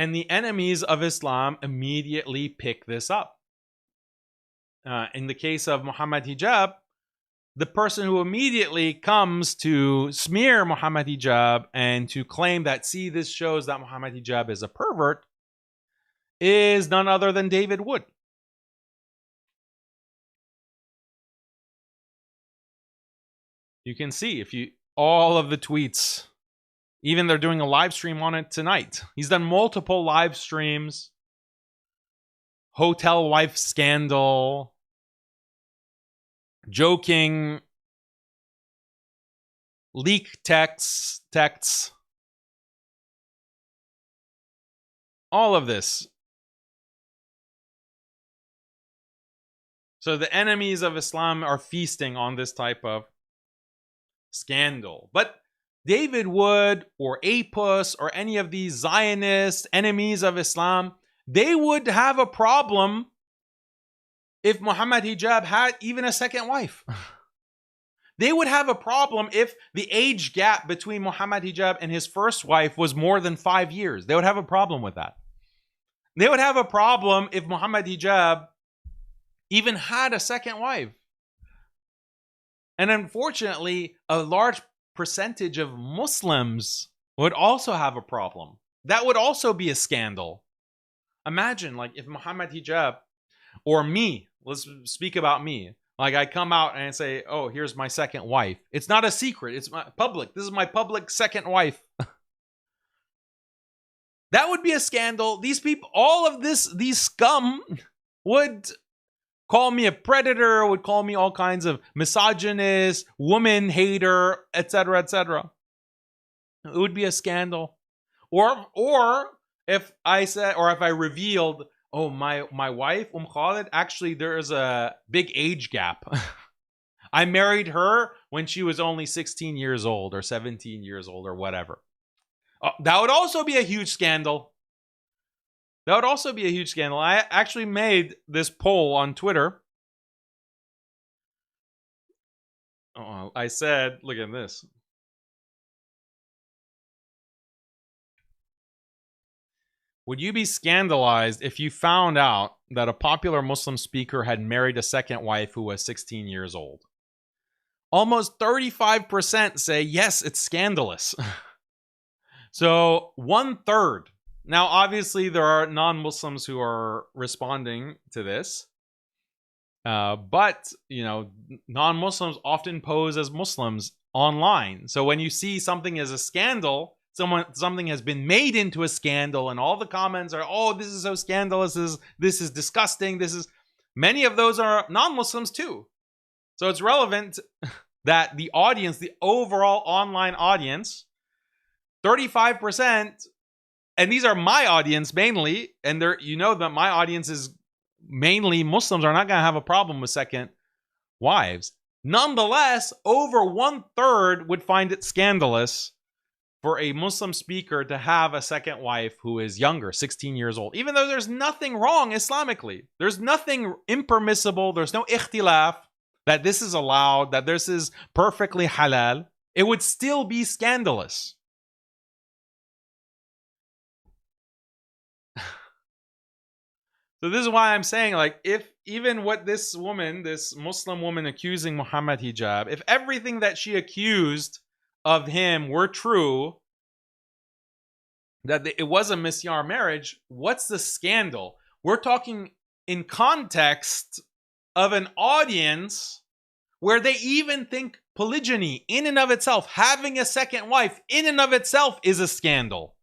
And the enemies of Islam immediately pick this up. In the case of Muhammad Hijab, the person who immediately comes to smear Muhammad Hijab and to claim that, see, this shows that Muhammad Hijab is a pervert, is none other than David Wood. You can see all of the tweets. Even they're doing a live stream on it tonight. He's done multiple live streams. Hotel wife scandal. Joking. Leak texts. All of this. So the enemies of Islam are feasting on this type of scandal. But David Wood or Apus or any of these Zionist enemies of Islam, they would have a problem if Muhammad Hijab had even a second wife. They would have a problem if the age gap between Muhammad Hijab and his first wife was more than 5 years. They would have a problem with that. They would have a problem if Muhammad Hijab even had a second wife. And unfortunately, a large percentage of Muslims would also have a problem. That would also be a scandal. Imagine, like, if Muhammad Hijab or me, let's speak about me, like I come out and say, oh, here's my second wife. It's not a secret. It's my public. This is my public second wife. That would be a scandal. These people, all of these scum would call me a predator, would call me all kinds of misogynist, woman hater, etc., etc. It would be a scandal. Or if I said, or if I revealed, oh, my wife, Khalid, actually there is a big age gap. I married her when she was only 16 years old or 17 years old or whatever. That would also be a huge scandal. That would also be a huge scandal. I actually made this poll on Twitter. I said, look at this. Would you be scandalized if you found out that a popular Muslim speaker had married a second wife who was 16 years old? Almost 35% say, yes, it's scandalous. So 1/3. Now, obviously, there are non-Muslims who are responding to this. But, you know, non-Muslims often pose as Muslims online. So when you see something as a scandal, something has been made into a scandal, and all the comments are, oh, this is so scandalous, this is disgusting, many of those are non-Muslims too. So it's relevant that the audience, the overall online audience, 35%, and these are my audience mainly, and you know that my audience is mainly Muslims, are not going to have a problem with second wives. Nonetheless, over 1/3 would find it scandalous for a Muslim speaker to have a second wife who is younger, 16 years old, even though there's nothing wrong Islamically. There's nothing impermissible. There's no ikhtilaf that this is allowed, that this is perfectly halal. It would still be scandalous. So this is why I'm saying, like, if even what this woman, this Muslim woman accusing Muhammad Hijab, if everything that she accused of him were true, that it was a misyar marriage, what's the scandal? We're talking in context of an audience where they even think polygyny in and of itself, having a second wife in and of itself, is a scandal.